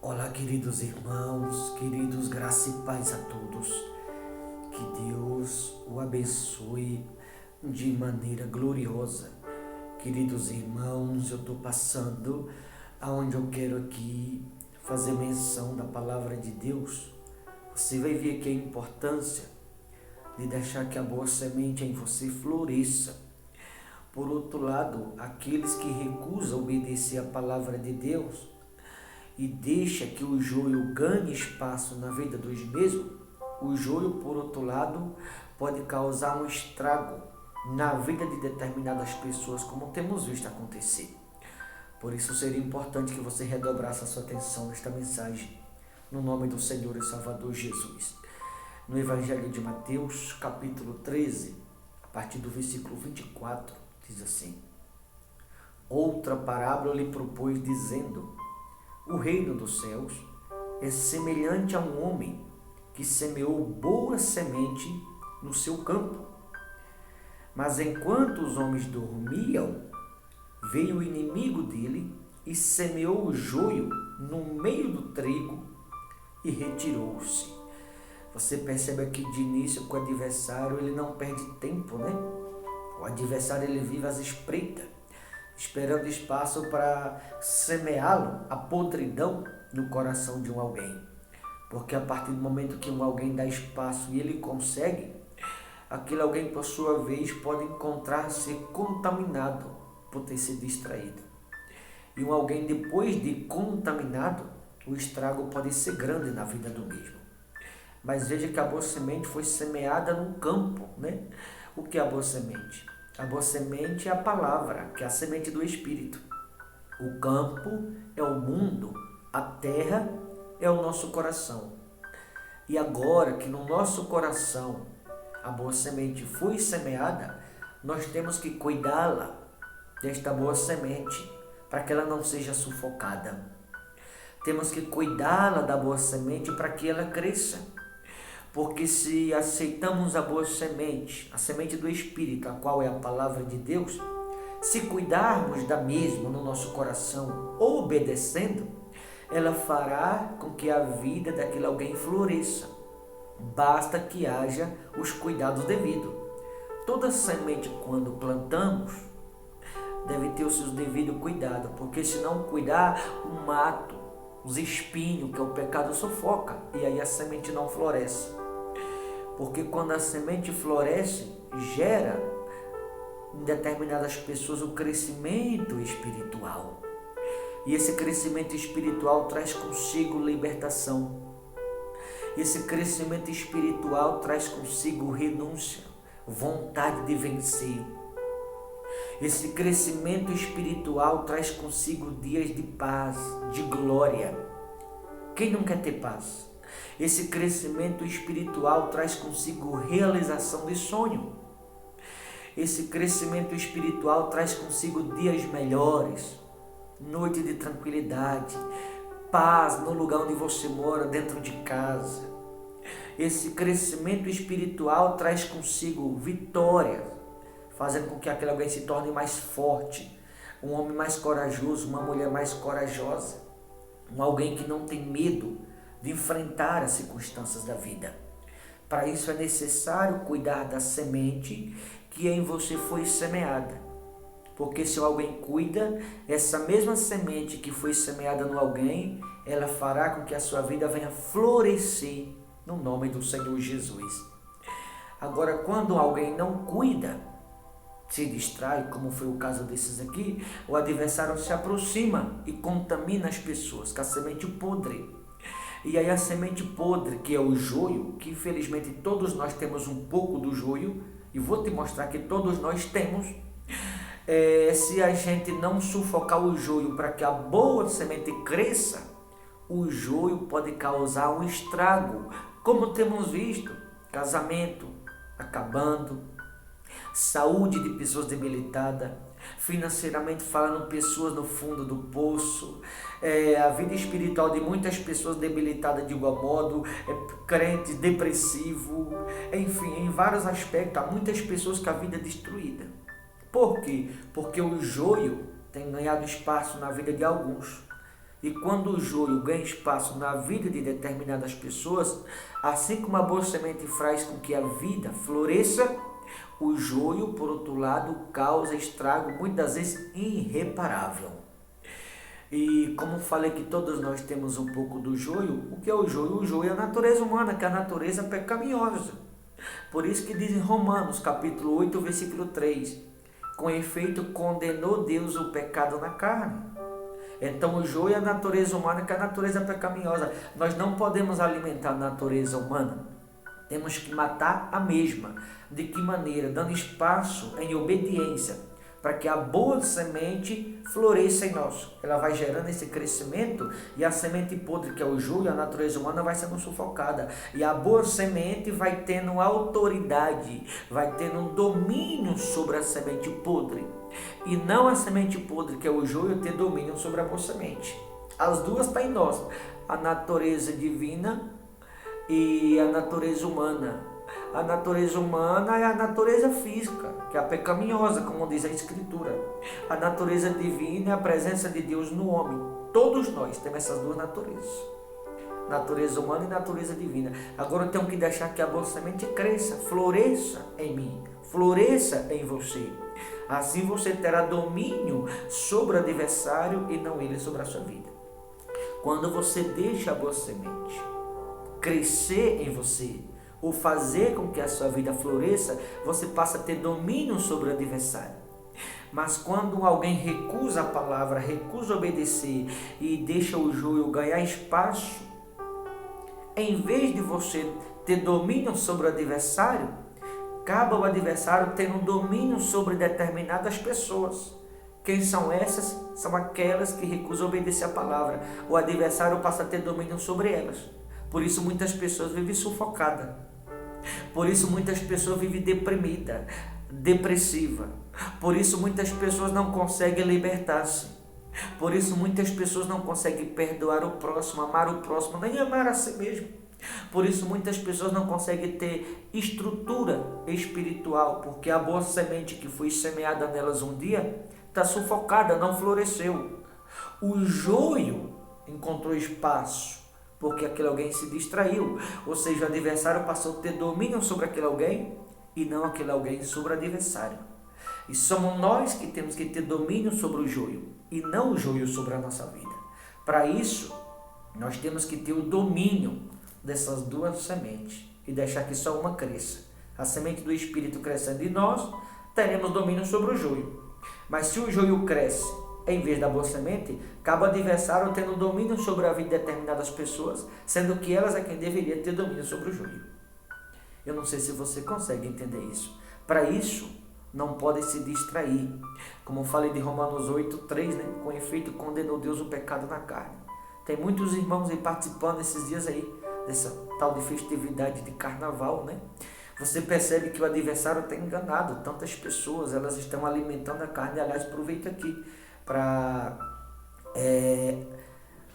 Olá, queridos irmãos, queridos, graça e paz a todos. Que Deus o abençoe de maneira gloriosa. Queridos irmãos, eu estou passando aonde eu quero aqui fazer menção da palavra de Deus. Você vai ver aqui a importância de deixar que a boa semente em você floresça. Por outro lado, aqueles que recusam obedecer a palavra de Deus e deixa que o joio ganhe espaço na vida dos mesmos, o joio, por outro lado, pode causar um estrago na vida de determinadas pessoas, como temos visto acontecer. Por isso seria importante que você redobrasse a sua atenção nesta mensagem, no nome do Senhor e Salvador Jesus. No Evangelho de Mateus, capítulo 13, a partir do versículo 24, diz assim: Outra parábola lhe propôs, dizendo: O reino dos céus é semelhante a um homem que semeou boa semente no seu campo. Mas enquanto os homens dormiam, veio o inimigo dele e semeou o joio no meio do trigo e retirou-se. Você percebe aqui de início que o adversário ele não perde tempo, né? O adversário ele vive às espreitas, esperando espaço para semeá-lo, a podridão no coração de um alguém. Porque a partir do momento que um alguém dá espaço e ele consegue, aquele alguém, por sua vez, pode encontrar-se contaminado por ter sido distraído. E um alguém, depois de contaminado, o estrago pode ser grande na vida do mesmo. Mas veja que a boa semente foi semeada no campo, né? O que é a boa semente? A boa semente é a palavra, que é a semente do Espírito. O campo é o mundo, a terra é o nosso coração. E agora que no nosso coração a boa semente foi semeada, nós temos que cuidá-la desta boa semente, para que ela não seja sufocada. Temos que cuidá-la da boa semente para que ela cresça. Porque se aceitamos a boa semente, a semente do Espírito, a qual é a palavra de Deus, se cuidarmos da mesma no nosso coração, obedecendo, ela fará com que a vida daquele alguém floresça. Basta que haja os cuidados devidos. Toda semente, quando plantamos, deve ter os seus devidos cuidados, porque se não cuidar, o mato, os espinhos, que é o pecado, sufoca, e aí a semente não floresce. Porque quando a semente floresce, gera em determinadas pessoas o crescimento espiritual. E esse crescimento espiritual traz consigo libertação. Esse crescimento espiritual traz consigo renúncia, vontade de vencer. Esse crescimento espiritual traz consigo dias de paz, de glória. Quem não quer ter paz? Esse crescimento espiritual traz consigo realização de sonho. Esse crescimento espiritual traz consigo dias melhores, noite de tranquilidade, paz no lugar onde você mora, dentro de casa. Esse crescimento espiritual traz consigo vitória, fazendo com que aquele alguém se torne mais forte, um homem mais corajoso, uma mulher mais corajosa, um alguém que não tem medo de enfrentar as circunstâncias da vida. Para isso é necessário cuidar da semente que em você foi semeada. Porque se alguém cuida, essa mesma semente que foi semeada no alguém, ela fará com que a sua vida venha florescer no nome do Senhor Jesus. Agora, quando alguém não cuida, se distrai, como foi o caso desses aqui, o adversário se aproxima e contamina as pessoas com a semente podre. E aí a semente podre, que é o joio, que infelizmente todos nós temos um pouco do joio, e vou te mostrar que todos nós temos, se a gente não sufocar o joio para que a boa semente cresça, o joio pode causar um estrago, como temos visto, casamento acabando, saúde de pessoas debilitadas, financeiramente falando, pessoas no fundo do poço, a vida espiritual de muitas pessoas debilitadas de igual modo, crente depressivo, enfim, em vários aspectos, há muitas pessoas com a vida destruída. Por quê? Porque o joio tem ganhado espaço na vida de alguns. E quando o joio ganha espaço na vida de determinadas pessoas, assim como a boa semente faz com que a vida floresça, o joio, por outro lado, causa estrago, muitas vezes irreparável. E como falei que todos nós temos um pouco do joio, o que é o joio? O joio é a natureza humana, que é a natureza pecaminosa. Por isso que diz em Romanos, capítulo 8, versículo 3, com efeito condenou Deus o pecado na carne. Então o joio é a natureza humana, que é a natureza pecaminosa. Nós não podemos alimentar a natureza humana. Temos que matar a mesma. De que maneira? Dando espaço em obediência, para que a boa semente floresça em nós. Ela vai gerando esse crescimento e a semente podre, que é o joio, a natureza humana, vai sendo sufocada. E a boa semente vai tendo autoridade, vai tendo um domínio sobre a semente podre. E não a semente podre, que é o joio, ter domínio sobre a boa semente. As duas estão em nós. A natureza divina e a natureza humana. A natureza humana é a natureza física, que é a pecaminosa, como diz a Escritura. A natureza divina é a presença de Deus no homem. Todos nós temos essas duas naturezas. Natureza humana e natureza divina. Agora eu tenho que deixar que a boa semente cresça, floresça em mim, floresça em você. Assim você terá domínio sobre o adversário e não ele sobre a sua vida. Quando você deixa a boa semente crescer em você, ou fazer com que a sua vida floresça, você passa a ter domínio sobre o adversário. Mas quando alguém recusa a palavra, recusa obedecer e deixa o joio ganhar espaço, em vez de você ter domínio sobre o adversário, acaba o adversário tendo domínio sobre determinadas pessoas. Quem são essas? São aquelas que recusam obedecer a palavra. O adversário passa a ter domínio sobre elas. Por isso muitas pessoas vivem sufocadas. Por isso muitas pessoas vivem deprimidas, depressivas. Por isso muitas pessoas não conseguem libertar-se. Por isso muitas pessoas não conseguem perdoar o próximo, amar o próximo, nem amar a si mesmo. Por isso muitas pessoas não conseguem ter estrutura espiritual, porque a boa semente que foi semeada nelas um dia está sufocada, não floresceu. O joio encontrou espaço, porque aquele alguém se distraiu, ou seja, o adversário passou a ter domínio sobre aquele alguém e não aquele alguém sobre o adversário. E somos nós que temos que ter domínio sobre o joio e não o joio sobre a nossa vida. Para isso, nós temos que ter o domínio dessas duas sementes e deixar que só uma cresça. A semente do Espírito crescendo em nós, teremos domínio sobre o joio. Mas se o joio cresce em vez da boa semente, acaba o adversário tendo domínio sobre a vida de determinadas pessoas, sendo que elas é quem deveria ter domínio sobre o joio. Eu não sei se você consegue entender isso. Para isso, não pode se distrair. Como eu falei de Romanos 8, 3, né? Com efeito, condenou Deus o pecado na carne. Tem muitos irmãos aí participando esses dias aí, dessa tal de festividade de carnaval, né? Você percebe que o adversário tem enganado tantas pessoas, elas estão alimentando a carne. Aliás, aproveito aqui para,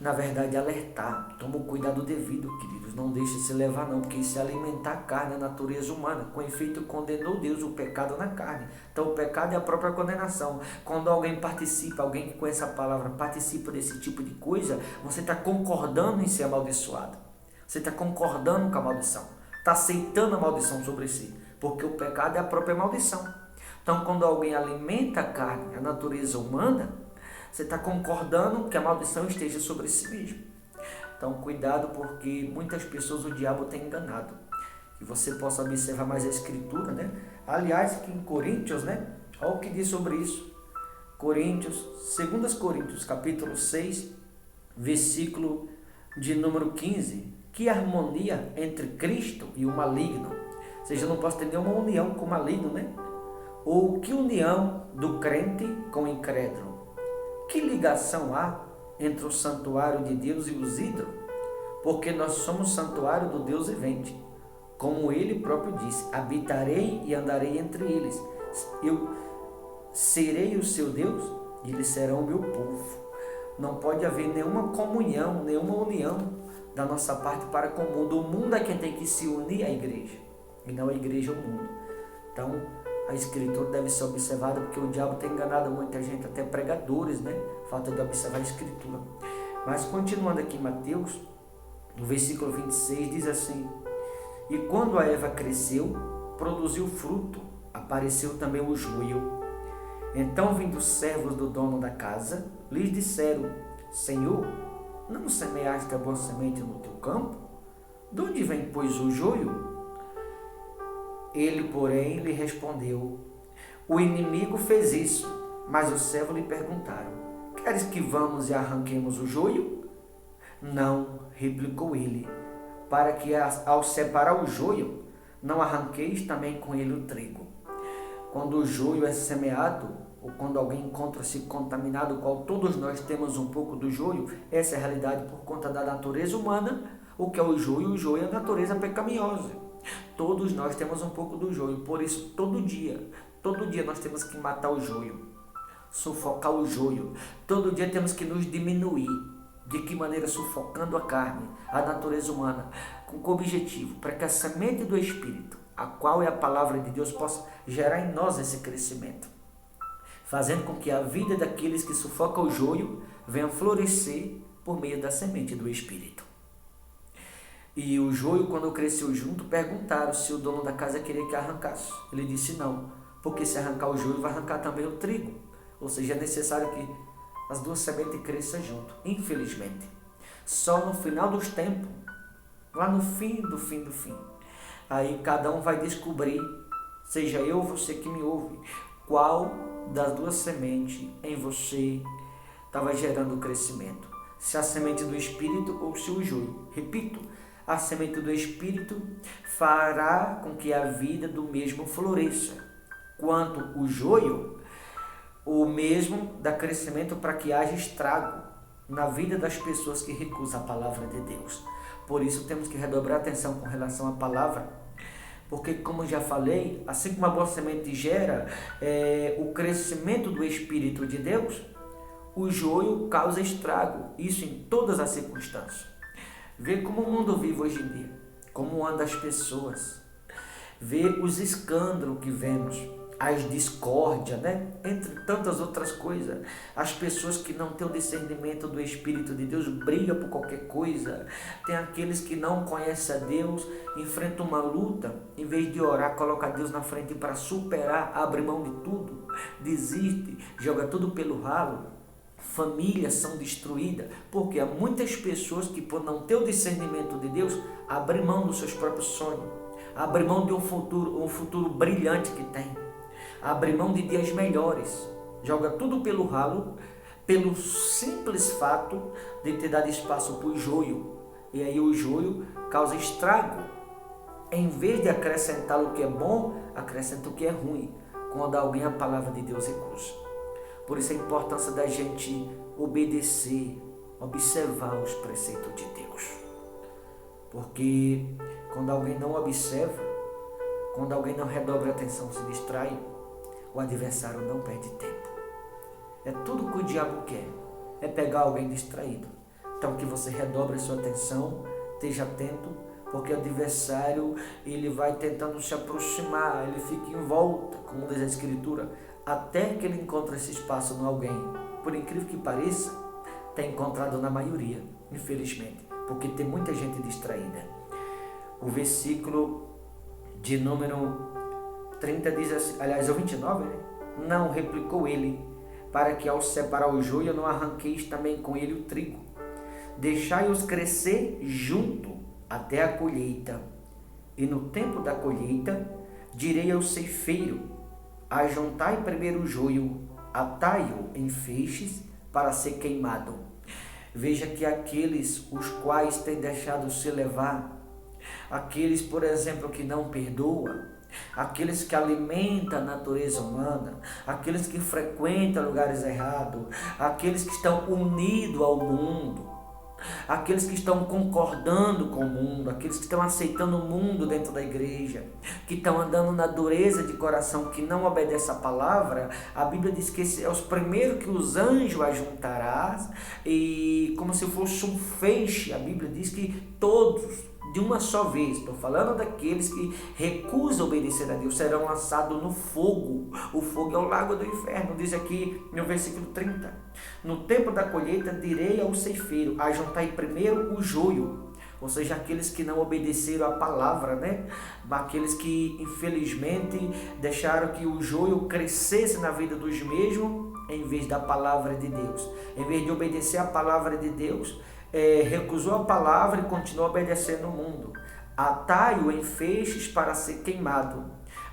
na verdade, alertar. Toma o cuidado devido, queridos. Não deixe se levar não, porque isso é alimentar a carne, a natureza humana. Com efeito, condenou Deus o pecado na carne. Então, o pecado é a própria condenação. Quando alguém participa, alguém que conhece a palavra, participa desse tipo de coisa, você está concordando em ser amaldiçoado. Você está concordando com a maldição. Está aceitando a maldição sobre si. Porque o pecado é a própria maldição. Então, quando alguém alimenta a carne, a natureza humana, você está concordando que a maldição esteja sobre si mesmo. Então, cuidado, porque muitas pessoas o diabo tem enganado. Que você possa observar mais a Escritura, né? Aliás, aqui em Coríntios, né? Olha o que diz sobre isso. Coríntios, 2 Coríntios, capítulo 6, versículo de número 15. Que harmonia entre Cristo e o maligno. Ou seja, eu não posso ter nenhuma união com o maligno, né? Ou que união do crente com o incrédulo? Que ligação há entre o santuário de Deus e os ídolos? Porque nós somos santuário do Deus vivente. Como ele próprio disse, habitarei e andarei entre eles. Eu serei o seu Deus e eles serão o meu povo. Não pode haver nenhuma comunhão, nenhuma união da nossa parte para com o mundo. O mundo é quem tem que se unir à igreja, e não a igreja ao mundo. Então, a Escritura deve ser observada, porque o diabo tem enganado muita gente, até pregadores, né? Falta de observar a Escritura. Mas continuando aqui em Mateus, no versículo 26 diz assim: E quando a erva cresceu, produziu fruto, apareceu também o joio. Então, vindo os servos do dono da casa, lhes disseram: Senhor, não semeaste a boa semente no teu campo? De onde vem, pois, o joio? Ele, porém, lhe respondeu: O inimigo fez isso. Mas os servos lhe perguntaram: Queres que vamos e arranquemos o joio? Não, replicou ele, para que ao separar o joio, não arranqueis também com ele o trigo. Quando o joio é semeado, ou quando alguém encontra-se contaminado, qual todos nós temos um pouco do joio, essa é a realidade por conta da natureza humana. O que é o joio? O joio é a natureza pecaminosa. Todos nós temos um pouco do joio, por isso todo dia nós temos que matar o joio, sufocar o joio. Todo dia temos que nos diminuir. De que maneira? Sufocando a carne, a natureza humana, com que objetivo? Para que a semente do Espírito, a qual é a palavra de Deus, possa gerar em nós esse crescimento, fazendo com que a vida daqueles que sufocam o joio venha florescer por meio da semente do Espírito. E o joio, quando cresceu junto, perguntaram se o dono da casa queria que arrancasse. Ele disse não, porque se arrancar o joio, vai arrancar também o trigo. Ou seja, é necessário que as duas sementes cresçam junto. Infelizmente, só no final dos tempos, lá no fim do fim, aí cada um vai descobrir, seja eu ou você que me ouve, qual das duas sementes em você estava gerando o crescimento. Se a semente do Espírito ou se o joio. Repito, a semente do Espírito fará com que a vida do mesmo floresça. Quanto o joio, o mesmo dá crescimento para que haja estrago na vida das pessoas que recusam a palavra de Deus. Por isso temos que redobrar atenção com relação à palavra, porque, como já falei, assim como a boa semente gera o crescimento do Espírito de Deus, o joio causa estrago, isso em todas as circunstâncias. Vê como o mundo vive hoje em dia, como andam as pessoas, vê os escândalos que vemos, as discórdias, entre tantas outras coisas. As pessoas que não têm o discernimento do Espírito de Deus brigam por qualquer coisa. Tem aqueles que não conhecem a Deus, enfrentam uma luta, em vez de orar, coloca Deus na frente para superar, abre mão de tudo, desiste, joga tudo pelo ralo. Famílias são destruídas, porque há muitas pessoas que, por não ter o discernimento de Deus, abrem mão dos seus próprios sonhos, abrem mão de um futuro brilhante que tem, abre mão de dias melhores, joga tudo pelo ralo, pelo simples fato de ter dado espaço para o joio. E aí o joio causa estrago. Em vez de acrescentar o que é bom, acrescenta o que é ruim, quando alguém a palavra de Deus recusa. Por isso a importância da gente obedecer, observar os preceitos de Deus. Porque quando alguém não observa, quando alguém não redobra a atenção, se distrai, o adversário não perde tempo. É tudo que o diabo quer, é pegar alguém distraído. Então que você redobre a sua atenção, esteja atento, porque o adversário ele vai tentando se aproximar, ele fica em volta, como diz a Escritura, até que ele encontre esse espaço em alguém. Por incrível que pareça, tem encontrado na maioria, infelizmente, porque tem muita gente distraída. O versículo de número 30 diz assim, aliás, é o 29, Não, replicou ele, para que ao separar o joio não arranqueis também com ele o trigo. Deixai-os crescer junto até a colheita. E no tempo da colheita, direi ao ceifeiro: ajuntai primeiro o joio, atai-o em feixes para ser queimado. Veja que aqueles os quais têm deixado se levar, aqueles, por exemplo, que não perdoam, aqueles que alimentam a natureza humana, aqueles que frequentam lugares errados, aqueles que estão unidos ao mundo, aqueles que estão concordando com o mundo, aqueles que estão aceitando o mundo dentro da igreja, que estão andando na dureza de coração, que não obedece a palavra, a Bíblia diz que esse é os primeiros que os anjos ajuntarás, e como se fosse um feixe, a Bíblia diz que todos de uma só vez. Estou falando daqueles que recusam obedecer a Deus, serão lançados no fogo. O fogo é o lago do inferno, diz aqui no versículo 30. No tempo da colheita direi ao ceifeiro, ajuntai primeiro o joio, ou seja, aqueles que não obedeceram a palavra, né? Aqueles que infelizmente deixaram que o joio crescesse na vida dos mesmos, em vez da palavra de Deus. Em vez de obedecer a palavra de Deus, recusou a palavra e continuou obedecendo o mundo. Atai-o em feixes para ser queimado,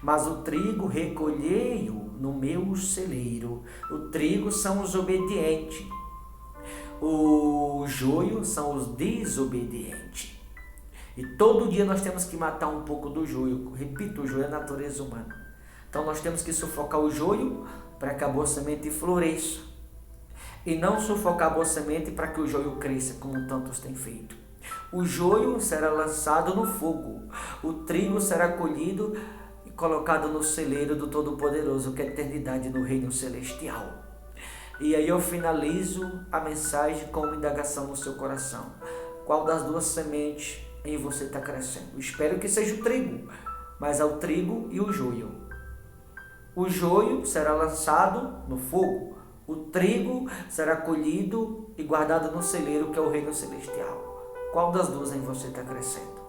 mas o trigo recolhei-o no meu celeiro. O trigo são os obedientes, o joio são os desobedientes. E todo dia nós temos que matar um pouco do joio. Repito, o joio é a natureza humana. Então nós temos que sufocar o joio para que a boa semente floresça. E não sufocar a boa semente para que o joio cresça, como tantos têm feito. O joio será lançado no fogo. O trigo será colhido e colocado no celeiro do Todo-Poderoso, que é a eternidade no reino celestial. E aí eu finalizo a mensagem com uma indagação no seu coração. Qual das duas sementes em você está crescendo? Eu espero que seja o trigo, mas há o trigo e o joio. O joio será lançado no fogo. O trigo será colhido e guardado no celeiro, que é o reino celestial. Qual das duas em você está crescendo?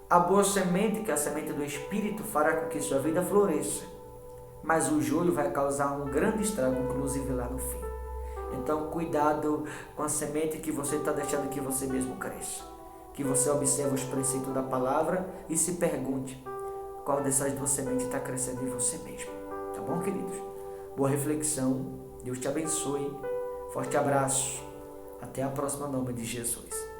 A boa semente, que é a semente do Espírito, fará com que sua vida floresça. Mas o joio vai causar um grande estrago, inclusive lá no fim. Então, cuidado com a semente que você está deixando que você mesmo cresça. Que você observe os preceitos da palavra e se pergunte qual dessas duas sementes está crescendo em você mesmo. Tá bom, queridos? Boa reflexão. Deus te abençoe. Forte abraço. Até a próxima, em nome de Jesus.